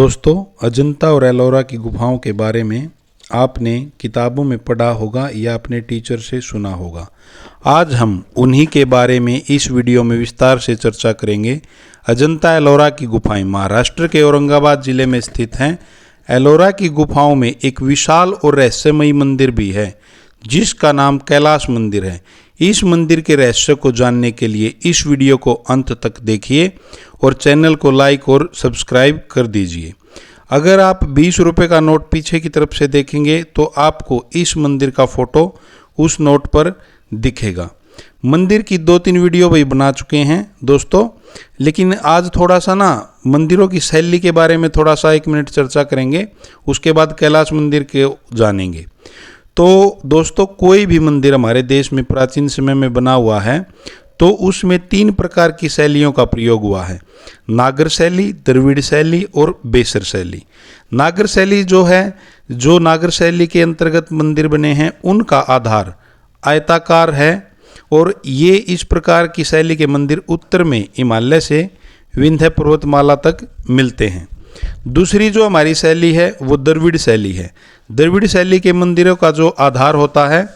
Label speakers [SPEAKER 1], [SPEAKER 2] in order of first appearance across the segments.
[SPEAKER 1] दोस्तों, अजंता और एलोरा की गुफाओं के बारे में आपने किताबों में पढ़ा होगा या अपने टीचर से सुना होगा। आज हम उन्हीं के बारे में इस वीडियो में विस्तार से चर्चा करेंगे। अजंता एलोरा की गुफाएं महाराष्ट्र के औरंगाबाद जिले में स्थित हैं। एलोरा की गुफाओं में एक विशाल और रहस्यमयी मंदिर भी है जिसका नाम कैलाश मंदिर है। इस मंदिर के रहस्य को जानने के लिए इस वीडियो को अंत तक देखिए और चैनल को लाइक और सब्सक्राइब कर दीजिए। अगर आप 20 रुपये का नोट पीछे की तरफ से देखेंगे तो आपको इस मंदिर का फोटो उस नोट पर दिखेगा। मंदिर की 2-3 वीडियो भी बना चुके हैं दोस्तों, लेकिन आज थोड़ा सा मंदिरों की शैली के बारे में थोड़ा सा 1 मिनट चर्चा करेंगे। उसके बाद कैलाश मंदिर के जानेंगे। तो दोस्तों, कोई भी मंदिर हमारे देश में प्राचीन समय में बना हुआ है तो उसमें 3 प्रकार की शैलियों का प्रयोग हुआ है: नागर शैली, द्रविड़ शैली और बेसर शैली। नागर शैली जो नागर शैली के अंतर्गत मंदिर बने हैं उनका आधार आयताकार है और ये इस प्रकार की शैली के मंदिर उत्तर में हिमालय से विंध्य पर्वतमाला तक मिलते हैं। दूसरी जो हमारी शैली है वो द्रविड़ शैली है। द्रविड़ शैली के मंदिरों का जो आधार होता है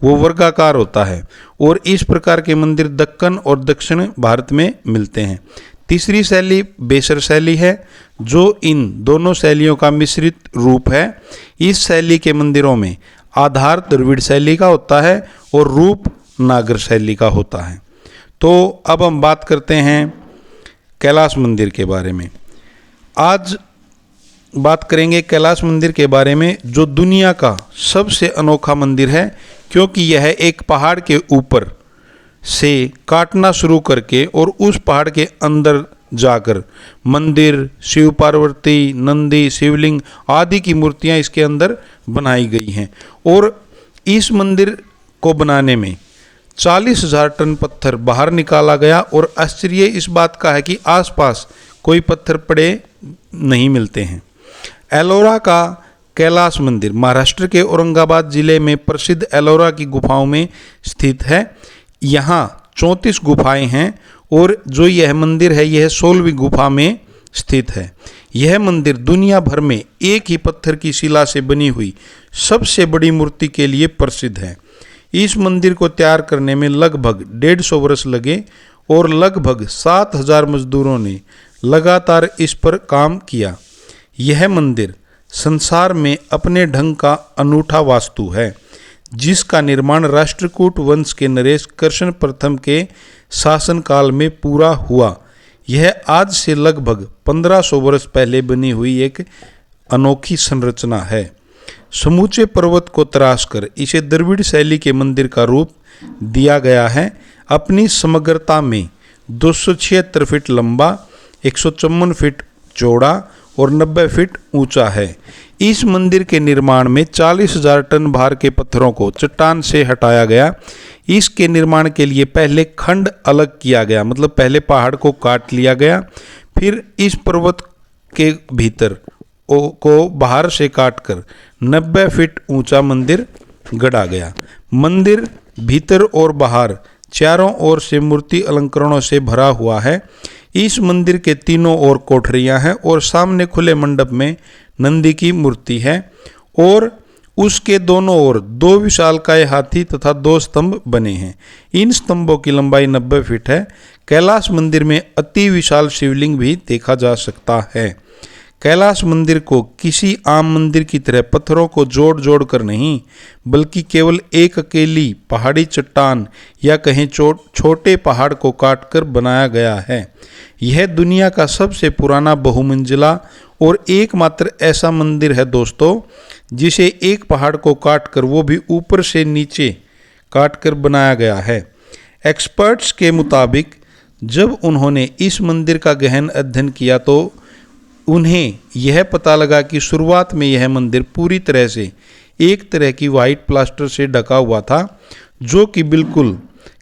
[SPEAKER 1] वो वर्गाकार होता है और इस प्रकार के मंदिर दक्कन और दक्षिण भारत में मिलते हैं। तीसरी शैली बेसर शैली है जो इन दोनों शैलियों का मिश्रित रूप है। इस शैली के मंदिरों में आधार द्रविड़ शैली का होता है और रूप नागर शैली का होता है। तो अब हम बात करते हैं कैलाश मंदिर के बारे में। आज बात करेंगे कैलाश मंदिर के बारे में, जो दुनिया का सबसे अनोखा मंदिर है, क्योंकि यह एक पहाड़ के ऊपर से काटना शुरू करके और उस पहाड़ के अंदर जाकर मंदिर, शिव पार्वती, नंदी, शिवलिंग आदि की मूर्तियां इसके अंदर बनाई गई हैं। और इस मंदिर को बनाने में 40,000 टन पत्थर बाहर निकाला गया और आश्चर्य इस बात का है कि आसपास कोई पत्थर पड़े नहीं मिलते हैं। एलोरा का कैलाश मंदिर महाराष्ट्र के औरंगाबाद जिले में प्रसिद्ध एलोरा की गुफाओं में स्थित है। यहाँ 34 गुफाएं हैं और जो यह मंदिर है यह 16वीं गुफा में स्थित है। यह मंदिर दुनिया भर में एक ही पत्थर की शिला से बनी हुई सबसे बड़ी मूर्ति के लिए प्रसिद्ध है। इस मंदिर को तैयार करने में लगभग 150 वर्ष लगे और लगभग 7,000 मजदूरों ने लगातार इस पर काम किया। यह मंदिर संसार में अपने ढंग का अनूठा वास्तु है जिसका निर्माण राष्ट्रकूट वंश के नरेश कृष्ण प्रथम के शासनकाल में पूरा हुआ। यह आज से लगभग 1500 वर्ष पहले बनी हुई एक अनोखी संरचना है। समूचे पर्वत को तराश कर इसे द्रविड़ शैली के मंदिर का रूप दिया गया है। अपनी समग्रता में 276 फीट लंबा, 154 फीट चौड़ा और 90 फीट ऊंचा है। इस मंदिर के निर्माण में 40,000 टन भार के पत्थरों को चट्टान से हटाया गया। इसके निर्माण के लिए पहले खंड अलग किया गया, मतलब पहले पहाड़ को काट लिया गया, फिर इस पर्वत के भीतर को बाहर से काटकर 90 फीट ऊंचा मंदिर गढ़ा गया। मंदिर भीतर और बाहर चारों ओर से मूर्ति अलंकरणों से भरा हुआ है। इस मंदिर के तीनों ओर कोठरियां हैं और सामने खुले मंडप में नंदी की मूर्ति है और उसके दोनों ओर 2 विशालकाय हाथी तथा 2 स्तंभ बने हैं। इन स्तंभों की लंबाई 90 फीट है। कैलाश मंदिर में अति विशाल शिवलिंग भी देखा जा सकता है। कैलाश मंदिर को किसी आम मंदिर की तरह पत्थरों को जोड़ जोड़ कर नहीं, बल्कि केवल एक अकेली पहाड़ी चट्टान या कहीं छोटे पहाड़ को काटकर बनाया गया है। यह दुनिया का सबसे पुराना बहुमंजिला और एकमात्र ऐसा मंदिर है दोस्तों जिसे एक पहाड़ को काटकर, वो भी ऊपर से नीचे काटकर बनाया गया है। एक्सपर्ट्स के मुताबिक जब उन्होंने इस मंदिर का गहन अध्ययन किया तो उन्हें यह पता लगा कि शुरुआत में यह मंदिर पूरी तरह से एक तरह की वाइट प्लास्टर से ढका हुआ था जो कि बिल्कुल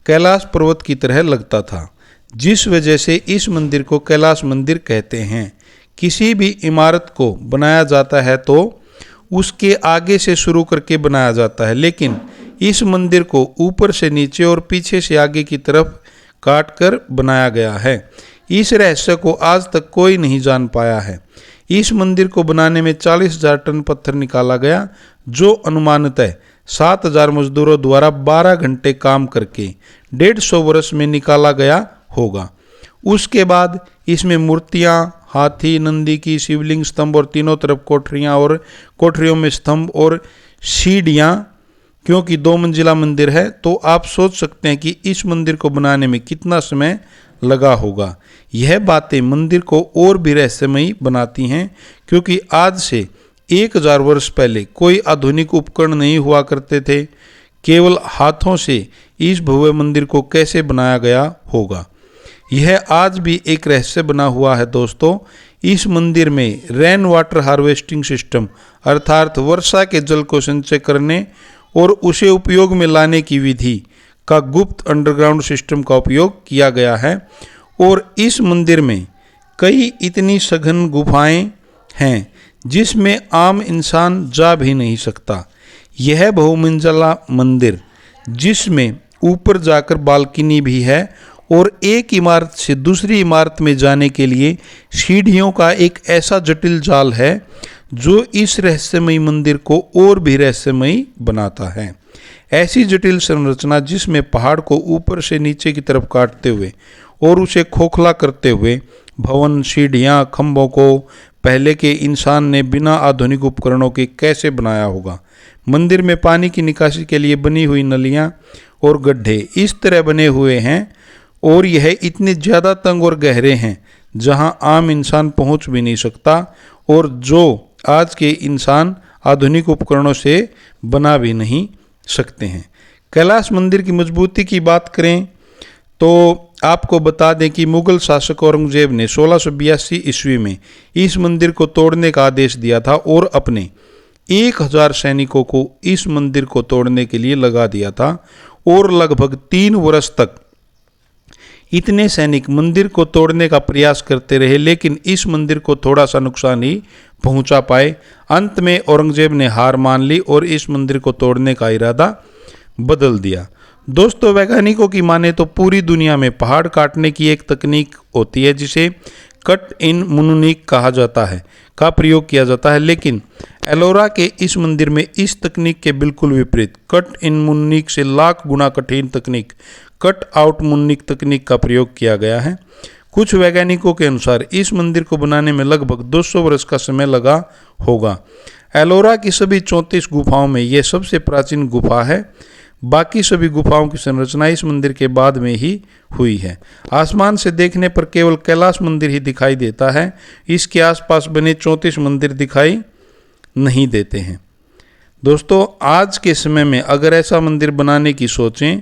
[SPEAKER 1] कैलाश पर्वत की तरह लगता था, जिस वजह से इस मंदिर को कैलाश मंदिर कहते हैं। किसी भी इमारत को बनाया जाता है तो उसके आगे से शुरू करके बनाया जाता है, लेकिन इस मंदिर को ऊपर से नीचे और पीछे से आगे की तरफ काट कर बनाया गया है। इस रहस्य को आज तक कोई नहीं जान पाया है। इस मंदिर को बनाने में 40,000 टन पत्थर निकाला गया, जो अनुमानतः 7,000 मजदूरों द्वारा 12 घंटे काम करके 150 वर्ष में निकाला गया होगा। उसके बाद इसमें मूर्तियां, हाथी, नंदी की शिवलिंग, स्तंभ और तीनों तरफ कोठरियां और कोठरियों में स्तंभ और सीढ़ियां, क्योंकि 2 मंजिला मंदिर है तो आप सोच सकते हैं कि इस मंदिर को बनाने में कितना समय लगा होगा। यह बातें मंदिर को और भी रहस्यमयी बनाती हैं, क्योंकि आज से 1000 वर्ष पहले कोई आधुनिक उपकरण नहीं हुआ करते थे। केवल हाथों से इस भव्य मंदिर को कैसे बनाया गया होगा, यह आज भी एक रहस्य बना हुआ है दोस्तों। इस मंदिर में रेन वाटर हार्वेस्टिंग सिस्टम अर्थात वर्षा के जल को संचय करने और उसे उपयोग में लाने की विधि का गुप्त अंडरग्राउंड सिस्टम का उपयोग किया गया है। और इस मंदिर में कई इतनी सघन गुफाएं हैं जिसमें आम इंसान जा भी नहीं सकता। यह बहुमंजिला मंदिर जिसमें ऊपर जाकर बालकनी भी है और एक इमारत से दूसरी इमारत में जाने के लिए सीढ़ियों का एक ऐसा जटिल जाल है जो इस रहस्यमयी मंदिर को और भी रहस्यमयी बनाता है। ऐसी जटिल संरचना जिसमें पहाड़ को ऊपर से नीचे की तरफ काटते हुए और उसे खोखला करते हुए भवन, सीढ़ियां, खंभों को पहले के इंसान ने बिना आधुनिक उपकरणों के कैसे बनाया होगा। मंदिर में पानी की निकासी के लिए बनी हुई नलियां और गड्ढे इस तरह बने हुए हैं और यह इतने ज़्यादा तंग और गहरे हैं जहां आम इंसान पहुंच भी नहीं सकता और जो आज के इंसान आधुनिक उपकरणों से बना भी नहीं सकते हैं। कैलाश मंदिर की मजबूती की बात करें तो आपको बता दें कि मुगल शासक औरंगजेब ने 1682 ईस्वी में इस मंदिर को तोड़ने का आदेश दिया था और अपने 1000 सैनिकों को इस मंदिर को तोड़ने के लिए लगा दिया था और लगभग 3 वर्ष तक इतने सैनिक मंदिर को तोड़ने का प्रयास करते रहे, लेकिन इस मंदिर को थोड़ा सा नुकसान ही पहुंचा पाए। अंत में औरंगजेब ने हार मान ली और इस मंदिर को तोड़ने का इरादा बदल दिया। दोस्तों, वैज्ञानिकों की माने तो पूरी दुनिया में पहाड़ काटने की एक तकनीक होती है जिसे कट इन मुनुनिक कहा जाता है का प्रयोग किया जाता है, लेकिन एलोरा के इस मंदिर में इस तकनीक के बिल्कुल विपरीत कट इन मुनुनिक से लाख गुना कठिन तकनीक कट आउट मुनिक तकनीक का प्रयोग किया गया है। कुछ वैज्ञानिकों के अनुसार इस मंदिर को बनाने में लगभग 200 वर्ष का समय लगा होगा। एलोरा की सभी 34 गुफाओं में यह सबसे प्राचीन गुफा है। बाकी सभी गुफाओं की संरचना इस मंदिर के बाद में ही हुई है। आसमान से देखने पर केवल कैलाश मंदिर ही दिखाई देता है, इसके आसपास बने 34 मंदिर दिखाई नहीं देते हैं। दोस्तों, आज के समय में अगर ऐसा मंदिर बनाने की सोचें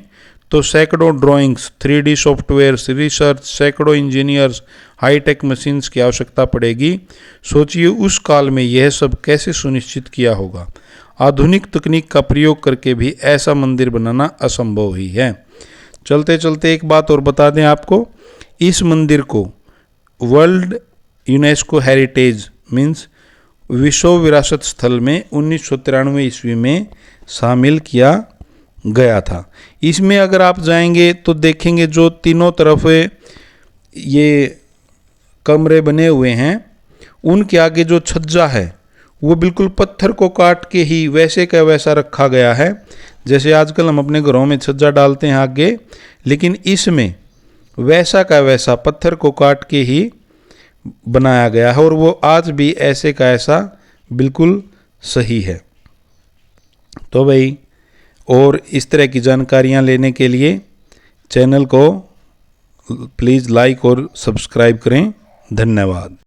[SPEAKER 1] तो सैकड़ों ड्राइंग्स, 3D सॉफ्टवेयर, रिसर्च, सैकड़ों इंजीनियर्स, हाईटेक मशीन्स की आवश्यकता पड़ेगी। सोचिए उस काल में यह सब कैसे सुनिश्चित किया होगा। आधुनिक तकनीक का प्रयोग करके भी ऐसा मंदिर बनाना असंभव ही है। चलते चलते एक बात और बता दें आपको, इस मंदिर को वर्ल्ड यूनेस्को हेरिटेज मीन्स विश्व विरासत स्थल में 1993 ईस्वी में शामिल किया गया था। इसमें अगर आप जाएंगे तो देखेंगे जो तीनों तरफ ये कमरे बने हुए हैं उनके आगे जो छज्जा है वो बिल्कुल पत्थर को काट के ही वैसे का वैसा रखा गया है, जैसे आजकल हम अपने घरों में छज्जा डालते हैं आगे, लेकिन इसमें वैसा का वैसा पत्थर को काट के ही बनाया गया है और वो आज भी ऐसे का ऐसा बिल्कुल सही है। तो भाई, और इस तरह की जानकारियाँ लेने के लिए चैनल को प्लीज़ लाइक और सब्सक्राइब करें। धन्यवाद।